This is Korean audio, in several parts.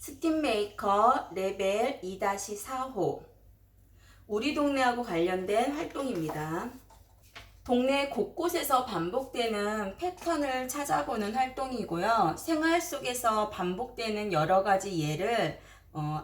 스팀메이커 레벨 2-4호 우리 동네하고 관련된 활동입니다. 동네 곳곳에서 반복되는 패턴을 찾아보는 활동이고요. 생활 속에서 반복되는 여러 가지 예를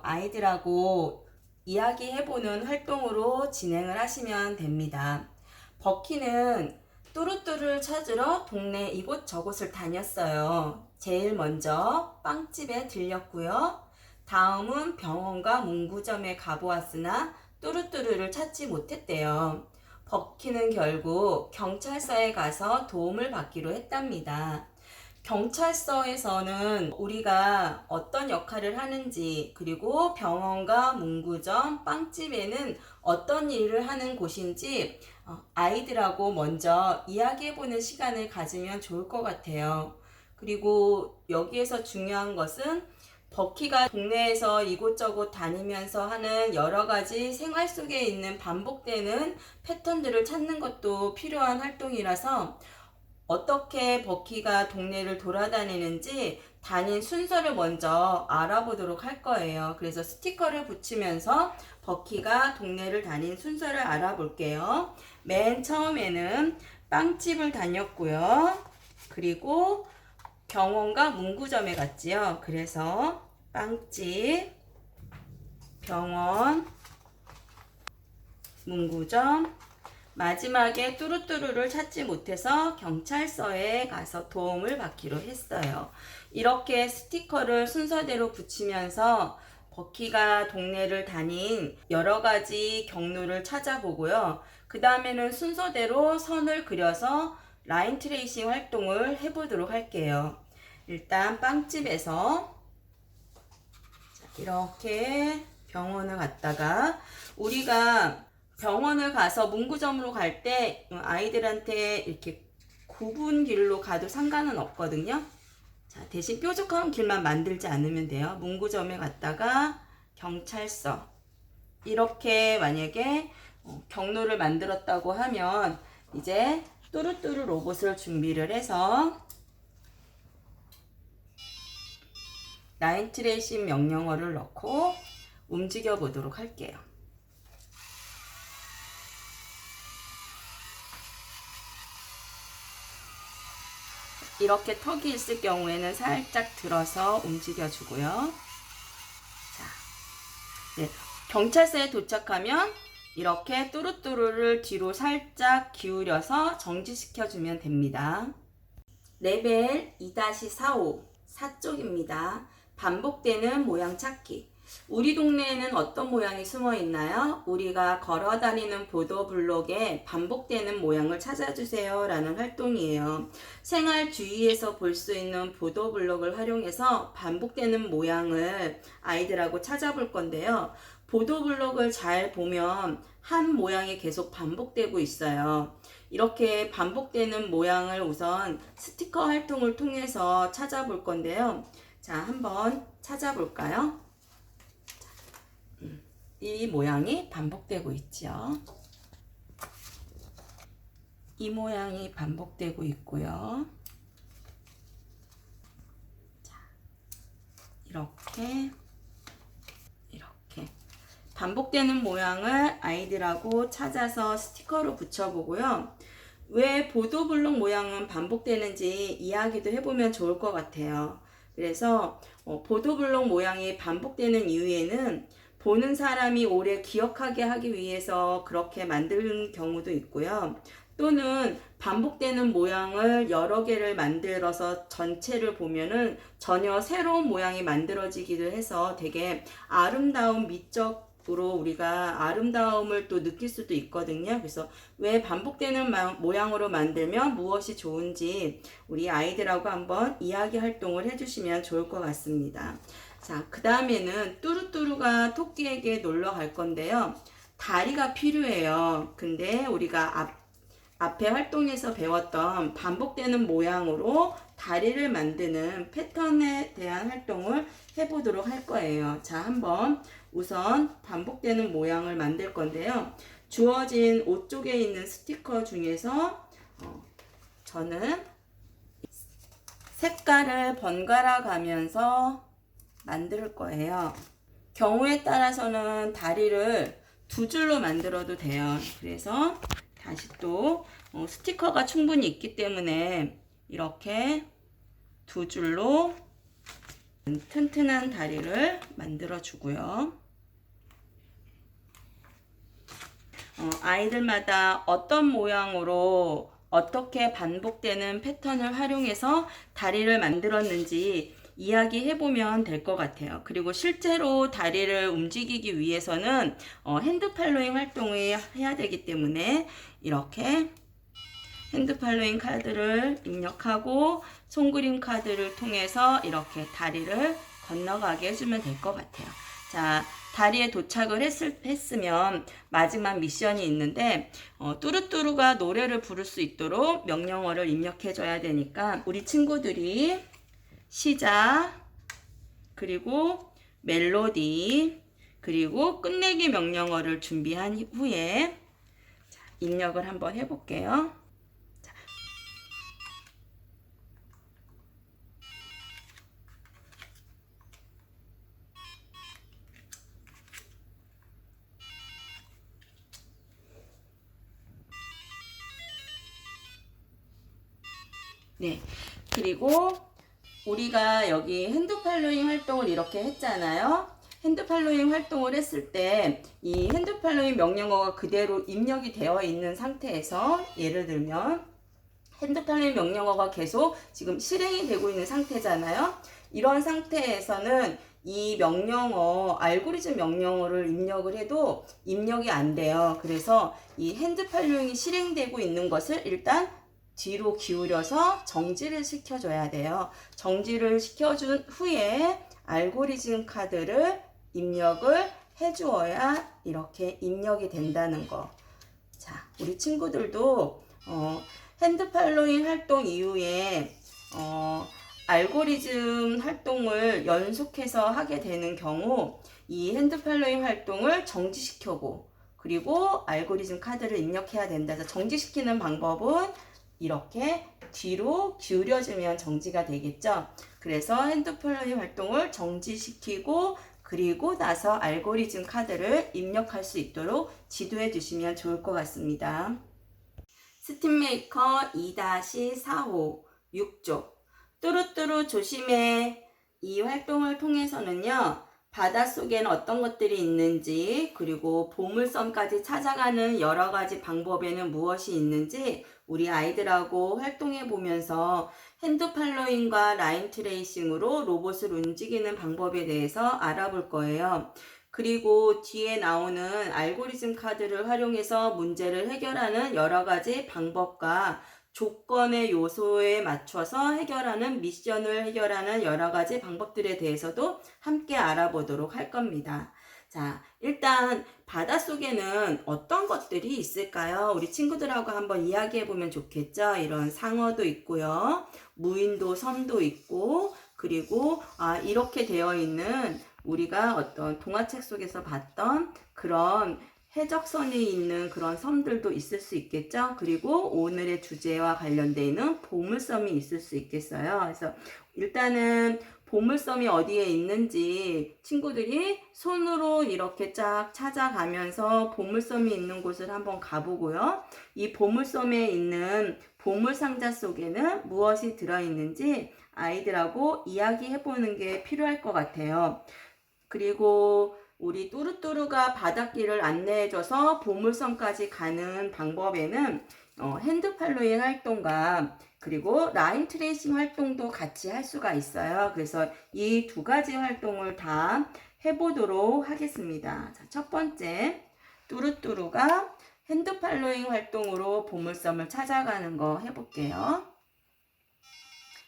아이들하고 이야기해보는 활동으로 진행을 하시면 됩니다. 버키는 뚜루뚜루를 찾으러 동네 이곳저곳을 다녔어요. 제일 먼저 빵집에 들렸고요. 다음은 병원과 문구점에 가보았으나 뚜루뚜루를 찾지 못했대요. 버키는 결국 경찰서에 가서 도움을 받기로 했답니다. 경찰서에서는 우리가 어떤 역할을 하는지, 그리고 병원과 문구점, 빵집에는 어떤 일을 하는 곳인지 아이들하고 먼저 이야기해보는 시간을 가지면 좋을 것 같아요. 그리고 여기에서 중요한 것은 버키가 동네에서 이곳저곳 다니면서 하는 여러 가지 생활 속에 있는 반복되는 패턴들을 찾는 것도 필요한 활동이라서 어떻게 버키가 동네를 돌아다니는지 다닌 순서를 먼저 알아보도록 할 거예요. 그래서 스티커를 붙이면서 버키가 동네를 다닌 순서를 알아볼게요. 맨 처음에는 빵집을 다녔고요. 그리고 병원과 문구점에 갔지요. 그래서 빵집, 병원, 문구점, 마지막에 뚜루뚜루를 찾지 못해서 경찰서에 가서 도움을 받기로 했어요. 이렇게 스티커를 순서대로 붙이면서 버키가 동네를 다닌 여러 가지 경로를 찾아보고요. 그 다음에는 순서대로 선을 그려서 라인 트레이싱 활동을 해보도록 할게요. 일단 빵집에서 이렇게 병원을 갔다가 우리가 병원을 가서 문구점으로 갈 때 아이들한테 이렇게 굽은 길로 가도 상관은 없거든요. 자, 대신 뾰족한 길만 만들지 않으면 돼요. 문구점에 갔다가 경찰서 이렇게 만약에 경로를 만들었다고 하면 이제 뚜루뚜루 로봇을 준비를 해서 라인 트레이싱 명령어를 넣고 움직여 보도록 할게요. 이렇게 턱이 있을 경우에는 살짝 들어서 움직여 주고요. 자, 네, 경찰서에 도착하면 이렇게 뚜루뚜루를 뒤로 살짝 기울여서 정지시켜 주면 됩니다. 레벨 2-4호 4쪽입니다. 반복되는 모양 찾기. 우리 동네에는 어떤 모양이 숨어 있나요? 우리가 걸어 다니는 보도블록에 반복되는 모양을 찾아주세요 라는 활동이에요. 생활 주위에서 볼 수 있는 보도블록을 활용해서 반복되는 모양을 아이들하고 찾아볼 건데요. 보도블록을 잘 보면 한 모양이 계속 반복되고 있어요. 이렇게 반복되는 모양을 우선 스티커 활동을 통해서 찾아볼 건데요. 자, 한번 찾아볼까요? 이 모양이 반복되고 있죠. 이 모양이 반복되고 있고요. 자, 이렇게 반복되는 모양을 아이들하고 찾아서 스티커로 붙여보고요. 왜 보도블록 모양은 반복되는지 이야기도 해보면 좋을 것 같아요. 그래서 보도블록 모양이 반복되는 이유에는 보는 사람이 오래 기억하게 하기 위해서 그렇게 만드는 경우도 있고요. 또는 반복되는 모양을 여러 개를 만들어서 전체를 보면은 전혀 새로운 모양이 만들어지기도 해서 되게 아름다운 미적으로 우리가 아름다움을 또 느낄 수도 있거든요. 그래서 왜 반복되는 모양으로 만들면 무엇이 좋은지 우리 아이들하고 한번 이야기 활동을 해주시면 좋을 것 같습니다. 자, 그 다음에는 뚜루뚜루가 토끼에게 놀러 갈 건데요. 다리가 필요해요. 근데 우리가 앞에 활동에서 배웠던 반복되는 모양으로 다리를 만드는 패턴에 대한 활동을 해보도록 할 거예요. 자, 한번 우선 반복되는 모양을 만들 건데요. 주어진 옷 쪽에 있는 스티커 중에서 저는 색깔을 번갈아 가면서 만들 거예요. 경우에 따라서는 다리를 두 줄로 만들어도 돼요. 그래서 다시 또 스티커가 충분히 있기 때문에 이렇게 두 줄로 튼튼한 다리를 만들어 주고요. 아이들마다 어떤 모양으로 어떻게 반복되는 패턴을 활용해서 다리를 만들었는지 이야기해보면 될 것 같아요. 그리고 실제로 다리를 움직이기 위해서는 핸드 팔로잉 활동을 해야 되기 때문에 이렇게 핸드 팔로잉 카드를 입력하고 손그림 카드를 통해서 이렇게 다리를 건너가게 해주면 될 것 같아요. 자, 다리에 도착을 했으면 마지막 미션이 있는데 뚜루뚜루가 노래를 부를 수 있도록 명령어를 입력해 줘야 되니까 우리 친구들이 시작, 그리고 멜로디, 그리고 끝내기 명령어를 준비한 후에 입력을 한번 해볼게요. 네, 그리고 우리가 여기 핸드 팔로잉 활동을 이렇게 했잖아요. 핸드 팔로잉 활동을 했을 때 이 핸드 팔로잉 명령어가 그대로 입력이 되어 있는 상태에서 예를 들면 핸드 팔로잉 명령어가 계속 지금 실행이 되고 있는 상태잖아요. 이런 상태에서는 이 명령어, 알고리즘 명령어를 입력을 해도 입력이 안 돼요. 그래서 이 핸드 팔로잉이 실행되고 있는 것을 일단 뒤로 기울여서 정지를 시켜줘야 돼요. 정지를 시켜준 후에 알고리즘 카드를 입력을 해주어야 이렇게 입력이 된다는 거. 자, 우리 친구들도 핸드 팔로잉 활동 이후에 알고리즘 활동을 연속해서 하게 되는 경우 이 핸드 팔로잉 활동을 정지시켜고 그리고 알고리즘 카드를 입력해야 된다. 그래서 정지시키는 방법은 이렇게 뒤로 기울여주면 정지가 되겠죠. 그래서 핸드 팔로잉 활동을 정지시키고 그리고 나서 알고리즘 카드를 입력할 수 있도록 지도해 주시면 좋을 것 같습니다. 스팀메이커 2-4호 6조 뚜루뚜루 조심해. 이 활동을 통해서는요, 바닷속에는 어떤 것들이 있는지, 그리고 보물섬까지 찾아가는 여러 가지 방법에는 무엇이 있는지 우리 아이들하고 활동해 보면서 핸드 팔로잉과 라인 트레이싱으로 로봇을 움직이는 방법에 대해서 알아볼 거예요. 그리고 뒤에 나오는 알고리즘 카드를 활용해서 문제를 해결하는 여러 가지 방법과 조건의 요소에 맞춰서 해결하는 미션을 해결하는 여러 가지 방법들에 대해서도 함께 알아보도록 할 겁니다. 자, 일단 바닷속에는 어떤 것들이 있을까요? 우리 친구들하고 한번 이야기해 보면 좋겠죠? 이런 상어도 있고요. 무인도 섬도 있고, 그리고 이렇게 되어 있는 우리가 어떤 동화책 속에서 봤던 그런 해적선이 있는 그런 섬들도 있을 수 있겠죠. 그리고 오늘의 주제와 관련되어 있는 보물섬이 있을 수 있겠어요. 그래서 일단은 보물섬이 어디에 있는지 친구들이 손으로 이렇게 쫙 찾아가면서 보물섬이 있는 곳을 한번 가보고요. 이 보물섬에 있는 보물상자 속에는 무엇이 들어있는지 아이들하고 이야기해보는 게 필요할 것 같아요. 그리고 우리 뚜루뚜루가 바닷길을 안내해줘서 보물섬까지 가는 방법에는 핸드 팔로잉 활동과 그리고 라인 트레이싱 활동도 같이 할 수가 있어요. 그래서 이 두 가지 활동을 다 해보도록 하겠습니다. 자, 첫 번째, 뚜루뚜루가 핸드 팔로잉 활동으로 보물섬을 찾아가는 거 해볼게요.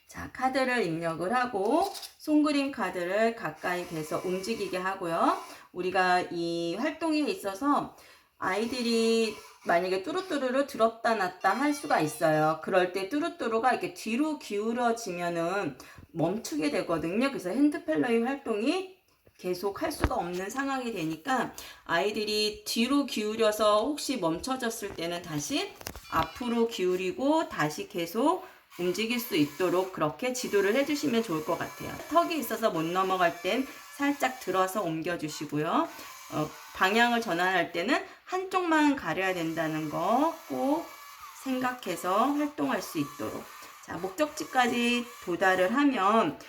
자, 카드를 입력을 하고 손그림 카드를 가까이 대서 움직이게 하고요. 우리가 이 활동에 있어서 아이들이 만약에 뚜루뚜루를 들었다 놨다 할 수가 있어요. 그럴 때 뚜루뚜루가 이렇게 뒤로 기울어지면은 멈추게 되거든요. 그래서 핸드 팔로잉 활동이 계속 할 수가 없는 상황이 되니까 아이들이 뒤로 기울여서 혹시 멈춰졌을 때는 다시 앞으로 기울이고 다시 계속 움직일 수 있도록 그렇게 지도를 해주시면 좋을 것 같아요. 턱이 있어서 못 넘어갈 땐 살짝 들어서 옮겨주시고요. 방향을 전환할 때는 한쪽만 가려야 된다는 거 꼭 생각해서 활동할 수 있도록. 자, 목적지까지 도달을 하면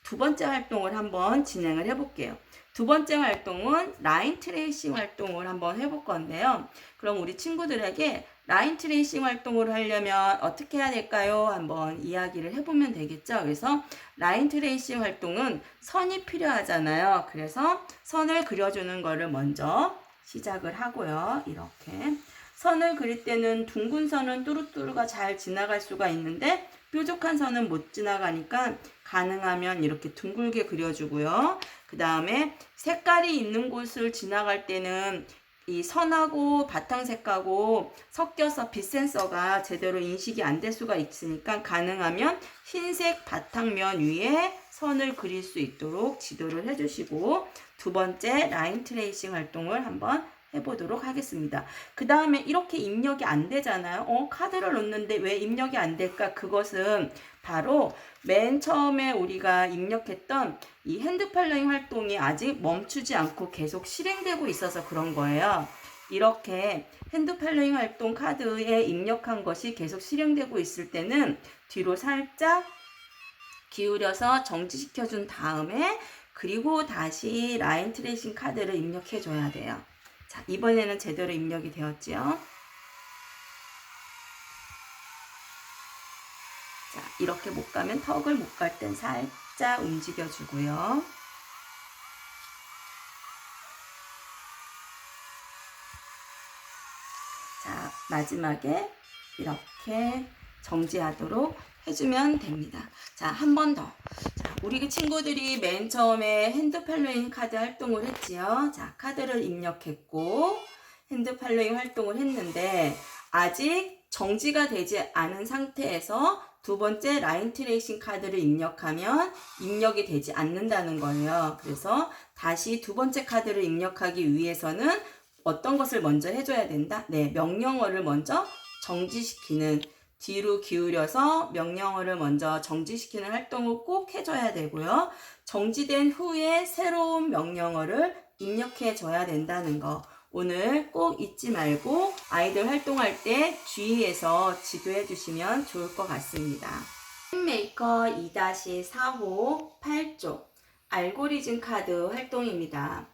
두 번째 활동을 한번 진행을 해볼게요. 두 번째 활동은 라인 트레이싱 활동을 한번 해볼 건데요. 그럼 우리 친구들에게 라인 트레이싱 활동을 하려면 어떻게 해야 될까요? 한번 이야기를 해보면 되겠죠. 그래서 라인 트레이싱 활동은 선이 필요하잖아요. 그래서 선을 그려주는 거를 먼저 시작을 하고요. 이렇게 선을 그릴 때는 둥근 선은 뚜루뚜루가 잘 지나갈 수가 있는데 뾰족한 선은 못 지나가니까 가능하면 이렇게 둥글게 그려주고요. 그 다음에 색깔이 있는 곳을 지나갈 때는 이 선하고 바탕색하고 섞여서 빛 센서가 제대로 인식이 안 될 수가 있으니까 가능하면 흰색 바탕면 위에 선을 그릴 수 있도록 지도를 해주시고 두 번째 라인 트레이싱 활동을 한번 해보도록 하겠습니다. 그 다음에 이렇게 입력이 안 되잖아요. 카드를 넣는데 왜 입력이 안 될까? 그것은 바로 맨 처음에 우리가 입력했던 이 핸드 팔로잉 활동이 아직 멈추지 않고 계속 실행되고 있어서 그런 거예요. 이렇게 핸드 팔로잉 활동 카드에 입력한 것이 계속 실행되고 있을 때는 뒤로 살짝 기울여서 정지시켜 준 다음에 그리고 다시 라인 트레이싱 카드를 입력해 줘야 돼요. 자, 이번에는 제대로 입력이 되었죠. 자, 이렇게 못 가면 턱을 못 갈 땐 살짝 움직여 주고요. 자, 마지막에 이렇게 정지하도록 해주면 됩니다. 자, 한 번 더. 자, 우리 친구들이 맨 처음에 핸드 팔로잉 카드 활동을 했지요. 자, 카드를 입력했고 핸드 팔로잉 활동을 했는데 아직 정지가 되지 않은 상태에서 두 번째 라인 트레이싱 카드를 입력하면 입력이 되지 않는다는 거예요. 그래서 다시 두 번째 카드를 입력하기 위해서는 어떤 것을 먼저 해줘야 된다? 네, 명령어를 먼저 정지시키는 뒤로 기울여서 명령어를 먼저 정지시키는 활동을 꼭 해줘야 되고요. 정지된 후에 새로운 명령어를 입력해 줘야 된다는 거. 오늘 꼭 잊지 말고 아이들 활동할 때 주의해서 지도해 주시면 좋을 것 같습니다. 메이커 2-4호 8쪽 알고리즘 카드 활동입니다.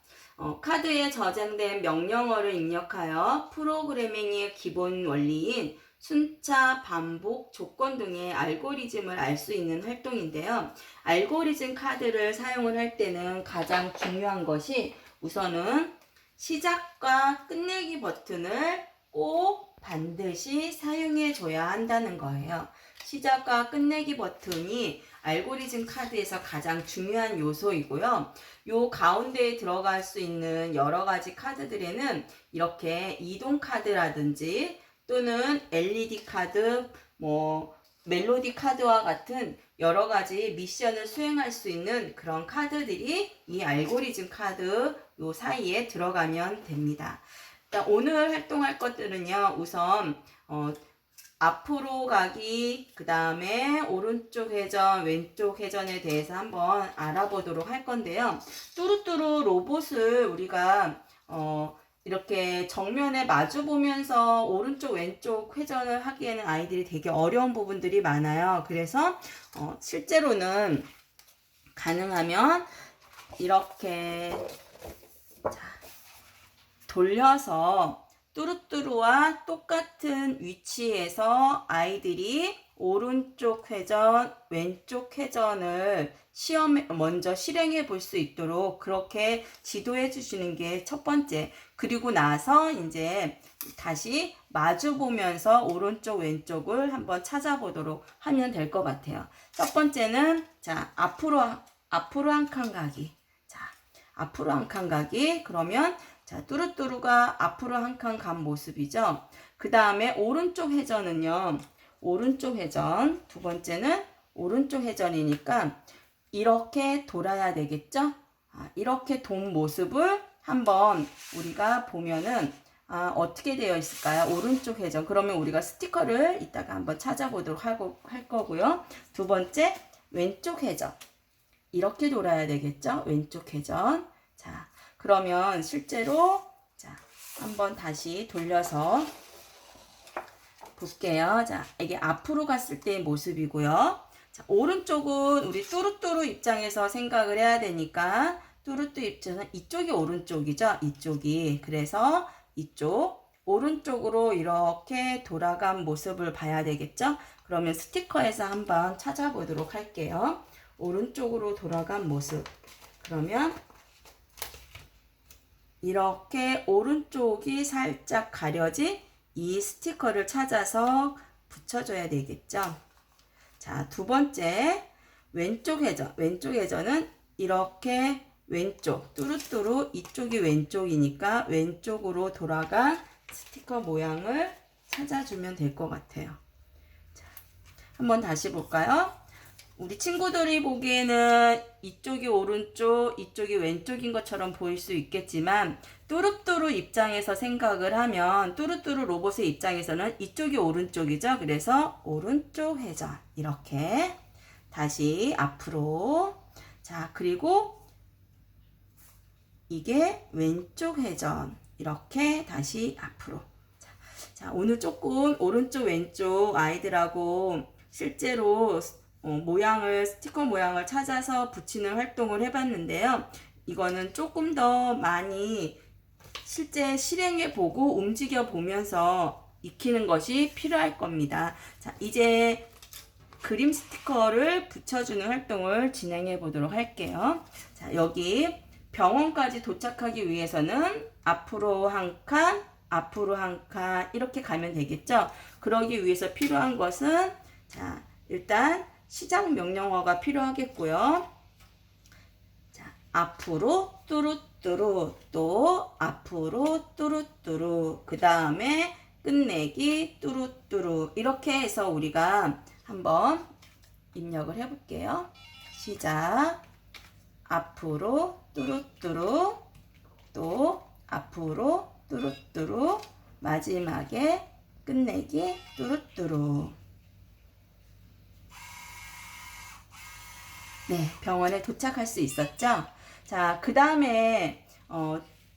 카드에 저장된 명령어를 입력하여 프로그래밍의 기본 원리인 순차, 반복, 조건 등의 알고리즘을 알 수 있는 활동인데요. 알고리즘 카드를 사용을 할 때는 가장 중요한 것이 우선은 시작과 끝내기 버튼을 꼭 반드시 사용해 줘야 한다는 거예요. 시작과 끝내기 버튼이 알고리즘 카드에서 가장 중요한 요소이고요. 요 가운데에 들어갈 수 있는 여러 가지 카드들에는 이렇게 이동 카드라든지 또는 LED 카드, 멜로디 카드와 같은 여러 가지 미션을 수행할 수 있는 그런 카드들이 이 알고리즘 카드 요 사이에 들어가면 됩니다. 오늘 활동할 것들은요, 우선 앞으로 가기, 그 다음에 오른쪽 회전, 왼쪽 회전에 대해서 한번 알아보도록 할 건데요. 뚜루뚜루 로봇을 우리가 이렇게 정면에 마주 보면서 오른쪽 왼쪽 회전을 하기에는 아이들이 되게 어려운 부분들이 많아요. 그래서 실제로는 가능하면 이렇게 돌려서 뚜루뚜루와 똑같은 위치에서 아이들이 오른쪽 회전, 왼쪽 회전을 먼저 실행해 볼 수 있도록 그렇게 지도해 주시는 게 첫 번째. 그리고 나서 이제 다시 마주 보면서 오른쪽, 왼쪽을 한번 찾아보도록 하면 될 것 같아요. 첫 번째는, 자, 앞으로 한 칸 가기. 자, 앞으로 한 칸 가기. 그러면, 자, 뚜루뚜루가 앞으로 한 칸 간 모습이죠. 그 다음에 오른쪽 회전은요. 오른쪽 회전. 두 번째는 오른쪽 회전이니까 이렇게 돌아야 되겠죠? 이렇게 돈 모습을 한번 우리가 보면은 어떻게 되어 있을까요? 오른쪽 회전. 그러면 우리가 스티커를 이따가 한번 찾아보도록 할 거고요. 두 번째, 왼쪽 회전. 이렇게 돌아야 되겠죠? 왼쪽 회전. 자, 그러면 실제로 자, 한번 다시 돌려서 볼게요. 자, 이게 앞으로 갔을 때의 모습이고요. 자, 오른쪽은 우리 뚜루뚜루 입장에서 생각을 해야 되니까 뚜루뚜루 입장은 이쪽이 오른쪽이죠. 이쪽이. 그래서 이쪽 오른쪽으로 이렇게 돌아간 모습을 봐야 되겠죠. 그러면 스티커에서 한번 찾아보도록 할게요. 오른쪽으로 돌아간 모습. 그러면 이렇게 오른쪽이 살짝 가려진 이 스티커를 찾아서 붙여줘야 되겠죠. 자, 두 번째, 왼쪽 회전. 왼쪽 회전은 이렇게 왼쪽, 뚜루뚜루 이쪽이 왼쪽이니까 왼쪽으로 돌아간 스티커 모양을 찾아주면 될 것 같아요. 자, 한번 다시 볼까요? 우리 친구들이 보기에는 이쪽이 오른쪽, 이쪽이 왼쪽인 것처럼 보일 수 있겠지만 뚜루뚜루 입장에서 생각을 하면 뚜루뚜루 로봇의 입장에서는 이쪽이 오른쪽이죠. 그래서 오른쪽 회전 이렇게 다시 앞으로 자 그리고 이게 왼쪽 회전 이렇게 다시 앞으로 자 오늘 조금 오른쪽 왼쪽 아이들하고 실제로 모양을 스티커 모양을 찾아서 붙이는 활동을 해봤는데요. 이거는 조금 더 많이 실제 실행해 보고 움직여 보면서 익히는 것이 필요할 겁니다. 자, 이제 그림 스티커를 붙여주는 활동을 진행해 보도록 할게요. 자, 여기 병원까지 도착하기 위해서는 앞으로 한 칸, 앞으로 한 칸 이렇게 가면 되겠죠. 그러기 위해서 필요한 것은 자, 일단 시작 명령어가 필요하겠고요. 자, 앞으로 뚜루뚜루 또 앞으로 뚜루뚜루 그 다음에 끝내기 뚜루뚜루 이렇게 해서 우리가 한번 입력을 해 볼게요. 시작 앞으로 뚜루뚜루 또 앞으로 뚜루뚜루 마지막에 끝내기 뚜루뚜루 네, 병원에 도착할 수 있었죠. 자, 그 다음에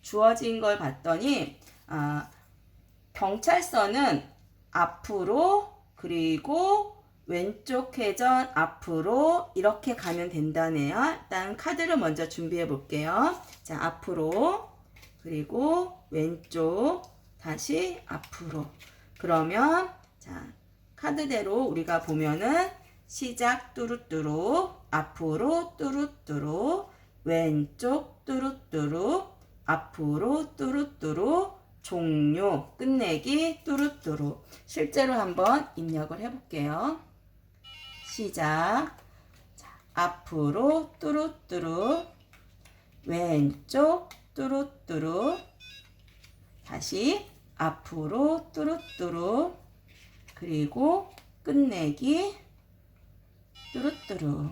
주어진 걸 봤더니 경찰서는 앞으로 그리고 왼쪽 회전 앞으로 이렇게 가면 된다네요. 일단 카드를 먼저 준비해 볼게요. 자, 앞으로 그리고 왼쪽 다시 앞으로 그러면 자 카드대로 우리가 보면은 시작 뚜루뚜루 앞으로 뚜루뚜루 왼쪽 뚜루뚜루 앞으로 뚜루뚜루 종료 끝내기 뚜루뚜루 실제로 한번 입력을 해 볼게요. 시작 자, 앞으로 뚜루뚜루 왼쪽 뚜루뚜루 다시 앞으로 뚜루뚜루 그리고 끝내기 뚜루뚜루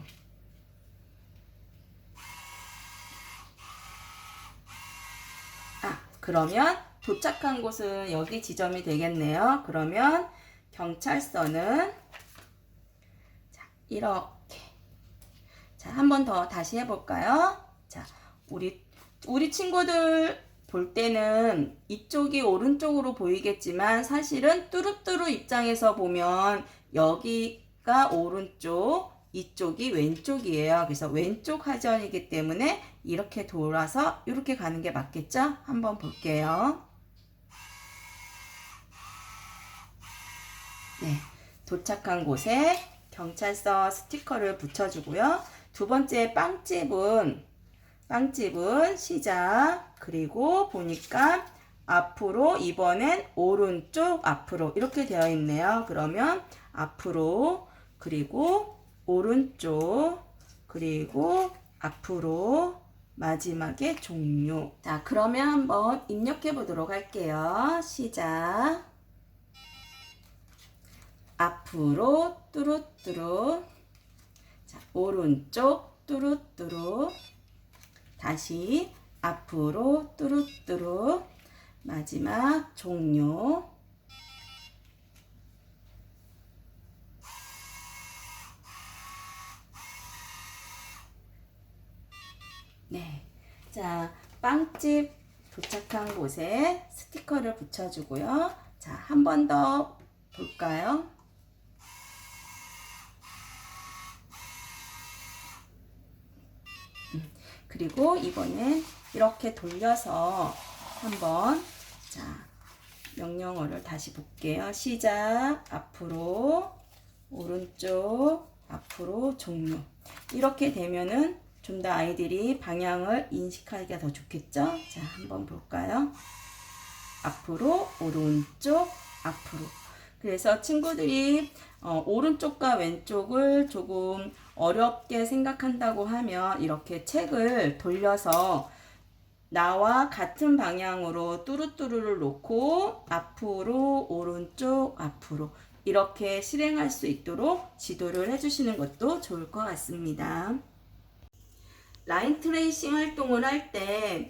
그러면 도착한 곳은 여기 지점이 되겠네요. 그러면 경찰서는 자, 이렇게 자, 한 번 더 다시 해볼까요? 자, 우리 친구들 볼 때는 이쪽이 오른쪽으로 보이겠지만 사실은 뚜루뚜루 입장에서 보면 여기가 오른쪽, 이쪽이 왼쪽이에요. 그래서 왼쪽 하전이기 때문에 이렇게 돌아서 이렇게 가는 게 맞겠죠? 한번 볼게요. 네, 도착한 곳에 경찰서 스티커를 붙여주고요. 두 번째 빵집은 시작 그리고 보니까 앞으로 이번엔 오른쪽 앞으로 이렇게 되어 있네요. 그러면 앞으로 그리고 오른쪽 그리고 앞으로 마지막에 종료. 자, 그러면 한번 입력해 보도록 할게요. 시작 앞으로 뚜루뚜루 자, 오른쪽 뚜루뚜루 다시 앞으로 뚜루뚜루 마지막 종료. 네. 자, 빵집 도착한 곳에 스티커를 붙여주고요. 자, 한 번 더 볼까요? 그리고 이번엔 이렇게 돌려서 한번, 자, 명령어를 다시 볼게요. 시작, 앞으로, 오른쪽, 앞으로, 종료. 이렇게 되면은 좀 더 아이들이 방향을 인식하기가 더 좋겠죠? 자, 한번 볼까요? 앞으로, 오른쪽, 앞으로. 그래서 친구들이 오른쪽과 왼쪽을 조금 어렵게 생각한다고 하면 이렇게 책을 돌려서 나와 같은 방향으로 뚜루뚜루를 놓고 앞으로, 오른쪽, 앞으로 이렇게 실행할 수 있도록 지도를 해주시는 것도 좋을 것 같습니다. 라인 트레이싱 활동을 할 때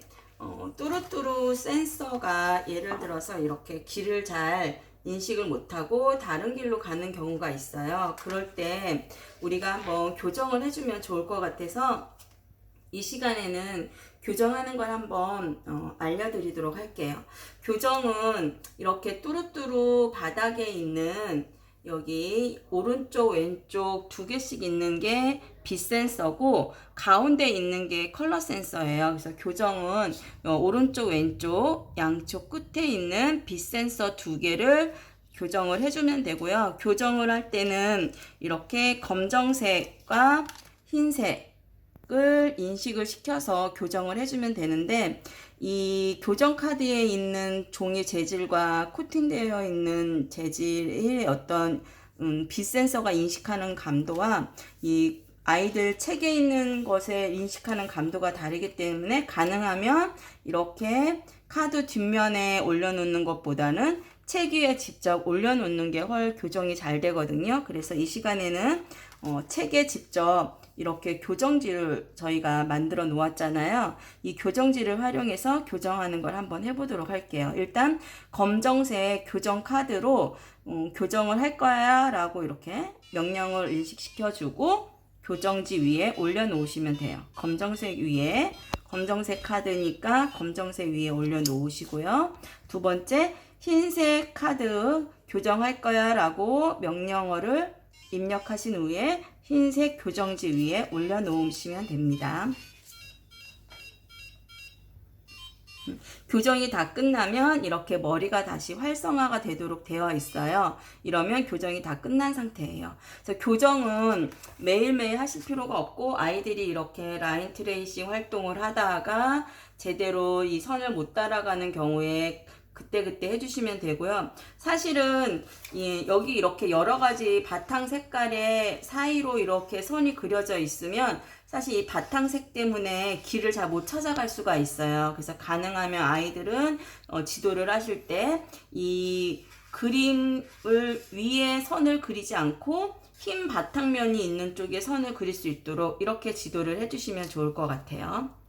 뚜루뚜루 센서가 예를 들어서 이렇게 길을 잘 인식을 못하고 다른 길로 가는 경우가 있어요. 그럴 때 우리가 한번 교정을 해주면 좋을 것 같아서 이 시간에는 교정하는 걸 한번 알려드리도록 할게요. 교정은 이렇게 뚜루뚜루 바닥에 있는 여기 오른쪽 왼쪽 두 개씩 있는 게 빛 센서고 가운데 있는 게 컬러 센서예요. 그래서 교정은 오른쪽 왼쪽 양쪽 끝에 있는 빛 센서 두 개를 교정을 해주면 되고요. 교정을 할 때는 이렇게 검정색과 흰색을 인식을 시켜서 교정을 해주면 되는데 이 교정 카드에 있는 종이 재질과 코팅되어 있는 재질의 어떤 빛 센서가 인식하는 감도와 이 아이들 책에 있는 것에 인식하는 감도가 다르기 때문에 가능하면 이렇게 카드 뒷면에 올려놓는 것보다는 책 위에 직접 올려놓는 게 훨 교정이 잘 되거든요. 그래서 이 시간에는 책에 직접 이렇게 교정지를 저희가 만들어 놓았잖아요. 이 교정지를 활용해서 교정하는 걸 한번 해보도록 할게요. 일단 검정색 교정 카드로 교정을 할 거야 라고 이렇게 명령을 인식시켜주고 교정지 위에 올려놓으시면 돼요. 검정색 위에, 검정색 카드니까 검정색 위에 올려놓으시고요. 두 번째, 흰색 카드 교정할 거야 라고 명령어를 입력하신 후에 흰색 교정지 위에 올려놓으시면 됩니다. 교정이 다 끝나면 이렇게 머리가 다시 활성화가 되도록 되어 있어요. 이러면 교정이 다 끝난 상태예요. 그래서 교정은 매일매일 하실 필요가 없고 아이들이 이렇게 라인 트레이싱 활동을 하다가 제대로 이 선을 못 따라가는 경우에 그때그때 해주시면 되고요. 사실은 여기 이렇게 여러가지 바탕 색깔의 사이로 이렇게 선이 그려져 있으면 사실 이 바탕색 때문에 길을 잘 못 찾아갈 수가 있어요. 그래서 가능하면 아이들은 지도를 하실 때 이 그림을 위에 선을 그리지 않고 흰 바탕면이 있는 쪽에 선을 그릴 수 있도록 이렇게 지도를 해주시면 좋을 것 같아요.